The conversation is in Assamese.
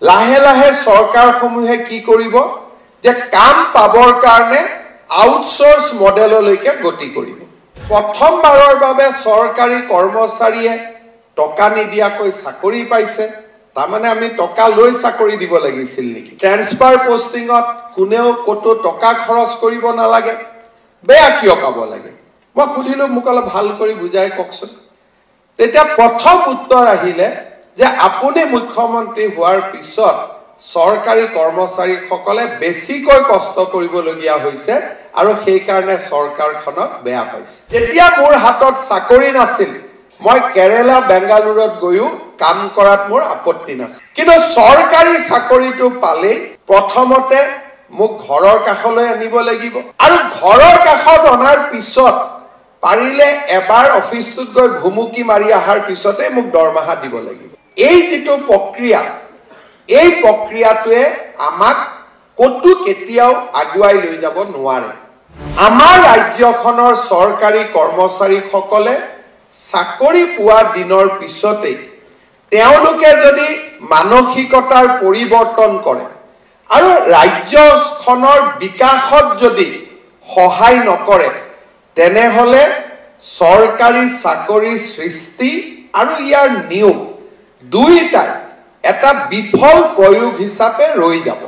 লাহে লাহে চৰকাৰসমূহে কি কৰিব যে কাম পাবৰ কাৰণে আউটসোৰ্স মডেললৈকে গতি কৰিব প্ৰথমবাৰৰ বাবে চৰকাৰী কৰ্মচাৰীয়ে টকা নিদিয়াকৈ চাকৰি পাইছে তাৰমানে আমি টকা লৈ চাকৰি দিব লাগিছিল নেকি ট্ৰান্সফাৰ পোষ্টিংত কোনেও কত টকা খৰচ কৰিব নালাগে বেয়া কিয় পাব লাগে মই খুদিলো মোক অলপ ভাল কৰি বুজাই ককছন তেতিয়া প্ৰথম উত্তৰ আহিলে যে আপুনি মুখ্যমন্ত্ৰী হোৱাৰ পিছত চৰকাৰী কৰ্মচাৰীসকলে বেছিকৈ কষ্ট কৰিবলগীয়া হৈছে আৰু সেই কাৰণে চৰকাৰখনক বেয়া পাইছে যেতিয়া মোৰ হাতত চাকৰি নাছিল মই কেৰালা বেংগালুৰুত গৈও কাম কৰাত মোৰ আপত্তি নাছিল কিন্তু চৰকাৰী চাকৰিটো পালে প্ৰথমতে মোক ঘৰৰ কাষলৈ আনিব লাগিব আৰু ঘৰৰ কাষত অনাৰ পিছত পাৰিলে এবাৰ অফিসটোত গৈ ভুমুকি মাৰি আহাৰ পিছতে মোক দৰমহা দিব লাগিব এই যেটো প্ৰক্ৰিয়া এই প্ৰক্ৰিয়াটোৱে আমাক কতো কেতিয়াও আগুৱাই লৈ যাব নোৱাৰে আমাৰ ৰাজ্যখনৰ চৰকাৰী কৰ্মচাৰীসকলে চাকৰি পোৱা দিনৰ পিছতে তেওঁলোকে যদি মানসিকতাৰ পৰিৱৰ্তন কৰে আৰু ৰাজ্যখনৰ বিকাশত যদি সহায় নকৰে তেনেহলে চৰকাৰী চাকৰি সৃষ্টি আৰু ইয়াৰ নিয়োগ দুইটা এটা বিফল প্ৰয়োগ হিচাপে ৰৈ যাব